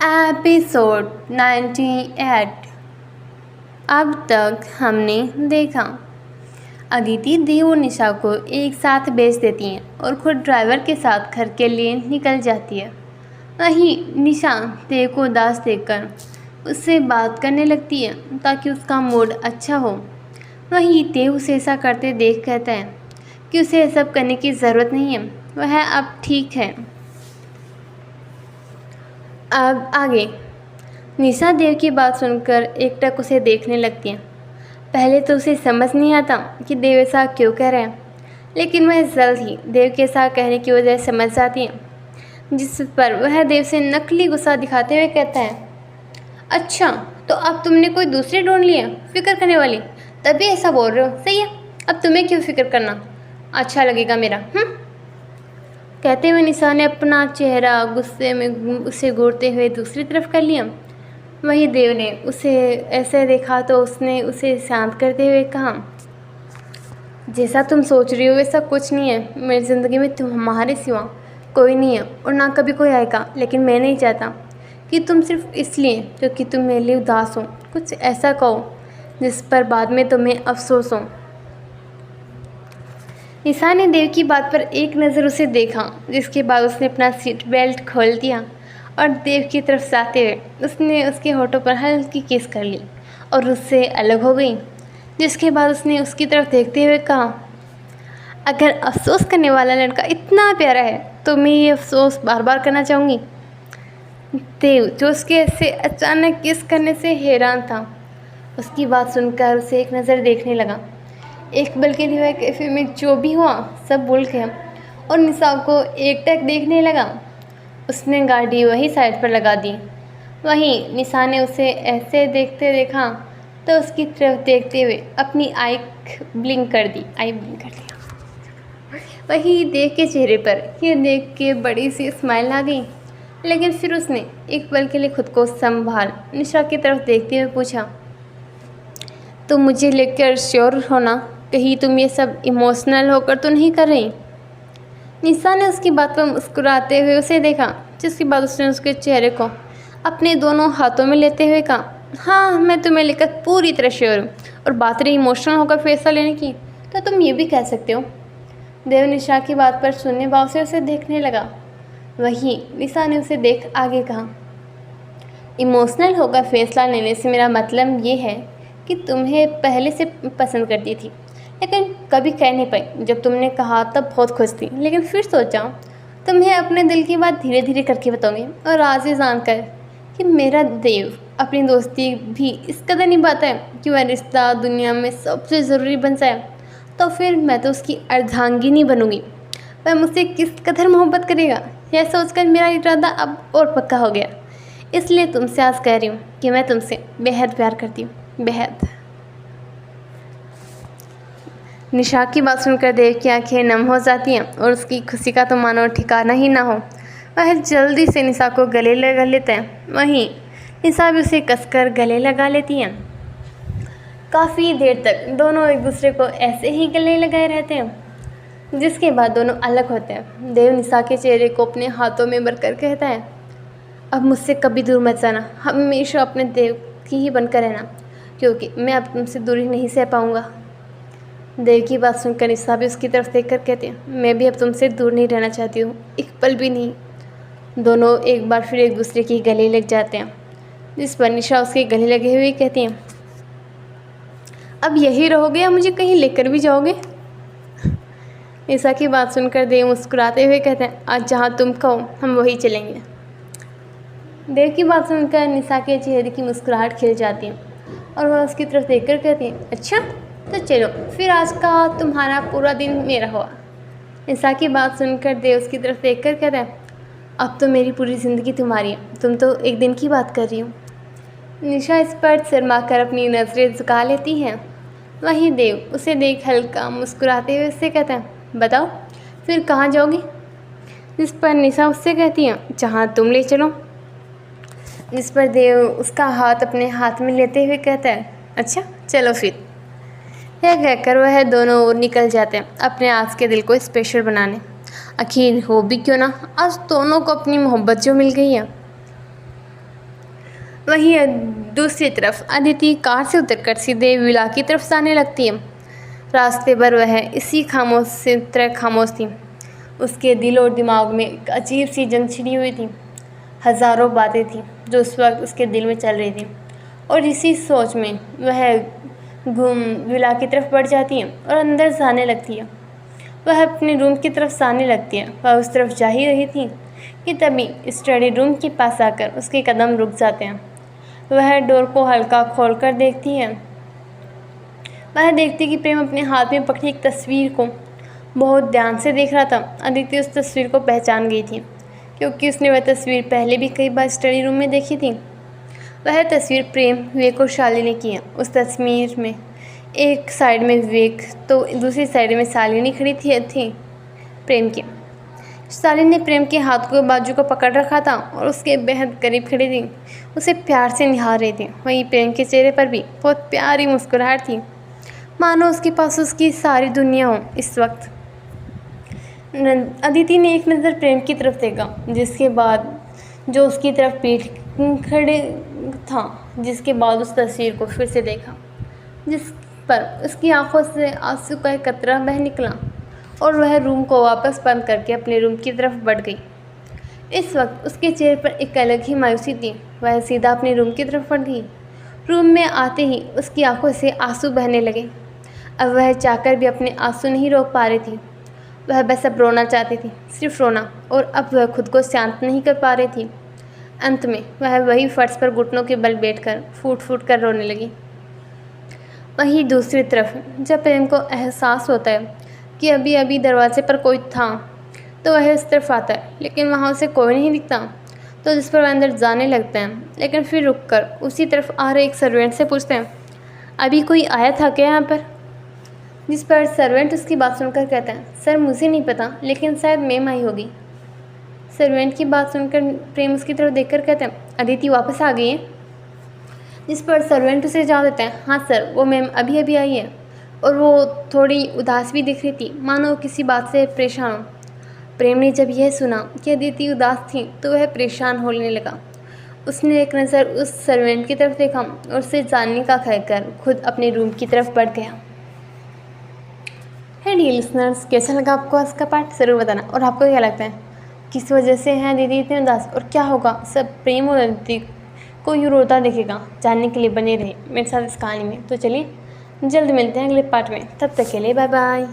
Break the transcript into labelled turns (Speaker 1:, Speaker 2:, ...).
Speaker 1: Episode 98। अब तक हमने देखा अदिति देव और निशा को एक साथ भेज देती हैं और खुद ड्राइवर के साथ घर के लिए निकल जाती है। वहीं निशा देव को उदास देखकर उससे बात करने लगती है ताकि उसका मूड अच्छा हो। वहीं देव उसे ऐसा करते देख कहता है कि उसे ये सब करने की ज़रूरत नहीं है, वह अब ठीक है। अब आगे निशा देव की बात सुनकर एकटक उसे देखने लगती है। पहले तो उसे समझ नहीं आता कि देव ऐसा क्यों कह रहे हैं, लेकिन वह जल्द ही देव के ऐसा कहने की वजह समझ जाती है, जिस पर वह देव से नकली गुस्सा दिखाते हुए कहता है, अच्छा तो अब तुमने कोई दूसरी ढूंढ ली है फिक्र करने वाली, तभी ऐसा बोल रहे हो। सही है, अब तुम्हें क्यों फिक्र करना, अच्छा लगेगा मेरा। कहते हुए निशा ने अपना चेहरा गुस्से में उसे घूरते हुए दूसरी तरफ कर लिया। वहीं देव ने उसे ऐसे देखा तो उसने उसे शांत करते हुए कहा, जैसा तुम सोच रही हो वैसा कुछ नहीं है। मेरी ज़िंदगी में तुम्हारे सिवा कोई नहीं है और ना कभी कोई आएगा, लेकिन मैं नहीं चाहता कि तुम सिर्फ इसलिए क्योंकि तुम मेरे लिए उदास हो कुछ ऐसा कहो जिस पर बाद में तुम्हें अफसोस हो। निशा ने देव की बात पर एक नज़र उसे देखा, जिसके बाद उसने अपना सीट बेल्ट खोल दिया और देव की तरफ जाते हुए उसने उसके होठों पर हल्की किस कर ली और उससे अलग हो गई। जिसके बाद उसने उसकी तरफ देखते हुए कहा, अगर अफसोस करने वाला लड़का इतना प्यारा है तो मैं ये अफसोस बार बार करना चाहूँगी। देव जो उसके ऐसे अचानक किस करने से हैरान था, उसकी बात सुनकर उसे एक नज़र देखने लगा। एक पल के लिए वह कैफे में जो भी हुआ सब भूल गया और निशा को एकटक देखने लगा। उसने गाड़ी वही साइड पर लगा दी। वहीं निशा ने उसे ऐसे देखते देखा तो उसकी तरफ देखते हुए अपनी आई ब्लिंक कर दिया। वही देव के चेहरे पर यह देख के बड़ी सी स्माइल आ गई, लेकिन फिर उसने एक पल के लिए खुद को संभाल निशा की तरफ देखते हुए पूछा, तो मुझे लेकर श्योर होना, कहीं तुम ये सब इमोशनल होकर तो नहीं कर रही। निशा ने उसकी बात पर मुस्कुराते हुए उसे देखा, जिसके बाद उसने उसके चेहरे को अपने दोनों हाथों में लेते हुए कहा, हाँ मैं तुम्हें लेकर पूरी तरह श्योर हूँ, और बात रही इमोशनल होकर फैसला लेने की तो तुम ये भी कह सकते हो। देव निशा की बात पर सुनने भाव से उसे देखने लगा। वहीं निशा ने उसे देख आगे कहा, इमोशनल होकर फैसला लेने से मेरा मतलब ये है कि तुम्हें पहले से पसंद करती थी, लेकिन कभी कह नहीं पाई। जब तुमने कहा तब बहुत खुश थी, लेकिन फिर सोचा तुम्हें अपने दिल की बात धीरे धीरे करके बताऊंगी। और आज ये जानकर कि मेरा देव अपनी दोस्ती भी इस कदर निभाता है कि वह रिश्ता दुनिया में सबसे ज़रूरी बन जाए, तो फिर मैं तो उसकी अर्धांगिनी बनूंगी। वह मुझसे किस कदर मोहब्बत करेगा, यह सोचकर मेरा इरादा अब और पक्का हो गया। इसलिए तुमसे आज कह रही हूँ कि मैं तुमसे बेहद प्यार करती हूँ, बेहद। निशा की बात सुनकर देव की आंखें नम हो जाती हैं और उसकी खुशी का तो मानो ठिकाना ही ना हो। वह जल्दी से निशा को गले लगा लेता है। वहीं निशा भी उसे कसकर गले लगा लेती हैं। काफ़ी देर तक दोनों एक दूसरे को ऐसे ही गले लगाए रहते हैं, जिसके बाद दोनों अलग होते हैं। देव निशा के चेहरे को अपने हाथों में भरकर कहता है, अब मुझसे कभी दूर मत जाना, हमेशा अपने देव की ही बनकर रहना, क्योंकि मैं अब तुमसे दूरी नहीं सह पाऊँगा। देव की बात सुनकर निशा भी उसकी तरफ देखकर कहते हैं, मैं भी अब तुमसे दूर नहीं रहना चाहती हूँ, एक पल भी नहीं। दोनों एक बार फिर एक दूसरे की गले लग जाते हैं, जिस पर निशा उसके गले लगे हुए कहती हैं, अब यही रहोगे या मुझे कहीं लेकर भी जाओगे। निशा की बात सुनकर देव मुस्कुराते हुए कहते हैं, आज जहाँ तुम कहो हम वही चलेंगे। देव की बात सुनकर निशा के चेहरे की मुस्कुराहट खिल जाती है और वह उसकी तरफ देखकर कहती है, अच्छा तो चलो फिर आज का तुम्हारा पूरा दिन मेरा हुआ। निशा की बात सुनकर देव उसकी तरफ देखकर कहता है, अब तो मेरी पूरी ज़िंदगी तुम्हारी है, तुम तो एक दिन की बात कर रही हो। निशा इस पर शर्मा कर अपनी नज़रें झुका लेती हैं। वहीं देव उसे देख हल्का मुस्कुराते हुए उससे कहता है, बताओ फिर कहाँ जाओगी। जिस पर निशा उससे कहती है, जहाँ तुम ले चलो। जिस पर देव उसका हाथ अपने हाथ में लेते हुए कहता है, अच्छा चलो फिर। यह कहकर वह दोनों ओर निकल जाते हैं अपने आज के दिल को स्पेशल बनाने। आखिर हो भी क्यों ना, आज दोनों को अपनी मोहब्बत जो मिल गई है। वहीं दूसरी तरफ अदिति कार से उतरकर सीधे विला की तरफ जाने लगती है। रास्ते भर वह इसी खामोश से तरह खामोश थी। उसके दिल और दिमाग में एक अजीब सी जंग छिड़ी हुई थी। हज़ारों बातें थीं जो उस वक्त उसके दिल में चल रही थी, और इसी सोच में वह घूम विला की तरफ बढ़ जाती है और अंदर जाने लगती है। वह अपने रूम की तरफ जाने लगती है। वह उस तरफ जा ही रही थी कि तभी स्टडी रूम के पास आकर उसके कदम रुक जाते हैं। वह डोर को हल्का खोलकर देखती है। वह देखती कि प्रेम अपने हाथ में पकड़ी एक तस्वीर को बहुत ध्यान से देख रहा था। अदिति उस तस्वीर को पहचान गई थी, क्योंकि उसने वह तस्वीर पहले भी कई बार स्टडी रूम में देखी थी। वह तस्वीर प्रेम, विवेक और शालिनी की है। उस तस्वीर में एक साइड में विवेक तो दूसरी साइड में शालिनी खड़ी थी प्रेम की। शालिनी ने प्रेम के हाथ को बाजू को पकड़ रखा था और उसके बेहद करीब खड़ी थी, उसे प्यार से निहार रही थी। वहीं प्रेम के चेहरे पर भी बहुत प्यारी मुस्कुराहट थी, मानो उसके पास उसकी सारी दुनिया हो इस वक्त। अदिति ने एक नज़र प्रेम की तरफ देखा, जिसके बाद जो उसकी तरफ पीठ खड़े था, जिसके बाद उस तस्वीर को फिर से देखा, जिस पर उसकी आंखों से आंसू का एक कतरा बह निकला और वह रूम को वापस बंद करके अपने रूम की तरफ बढ़ गई। इस वक्त उसके चेहरे पर एक अलग ही मायूसी थी। वह सीधा अपने रूम की तरफ बढ़ गई। रूम में आते ही उसकी आंखों से आंसू बहने लगे। अब वह चाहकर भी अपने आंसू नहीं रोक पा रही थी। वह बस अब रोना चाहती थी, सिर्फ रोना, और अब वह खुद को शांत नहीं कर पा रही थी। अंत में वह वही फर्श पर घुटनों के बल बैठकर फूट फूट कर रोने लगी। वहीं दूसरी तरफ जब प्रेम को एहसास होता है कि अभी अभी दरवाजे पर कोई था, तो वह इस तरफ आता है, लेकिन वहाँ उसे कोई नहीं दिखता। तो जिस पर वह अंदर जाने लगते हैं, लेकिन फिर रुककर उसी तरफ आ रहे एक सर्वेंट से पूछते हैं, अभी कोई आया था क्या यहाँ पर? जिस पर सर्वेंट उसकी बात सुनकर कहता है, सर मुझे नहीं पता, लेकिन शायद मैम आई होगी। सर्वेंट की बात सुनकर प्रेम उसकी तरफ देखकर कहते हैं, अदिति वापस आ गई है? जिस पर सर्वेंट उसे जवाब देता है, हाँ सर, वो मैम अभी अभी आई है, और वो थोड़ी उदास भी दिख रही थी, मानो वो किसी बात से परेशान हो। प्रेम ने जब यह सुना कि अदिति उदास थी, तो वह परेशान होने लगा। उसने एक नज़र उस सर्वेंट की तरफ देखा और उसे जानने का कहकर खुद अपने रूम की तरफ बढ़ गया। है डियर लिसनर्स, कैसा लगा आपको आज का पार्ट ज़रूर बताना। और आपको क्या लगता है, किस वजह से है दीदी इतने उदास, और क्या होगा? सब प्रेम और अदिति को यूँ रोता देखेगा। जानने के लिए बने रहे मेरे साथ इस कहानी में। तो चलिए जल्द मिलते हैं अगले पार्ट में, तब तक के लिए बाय बाय।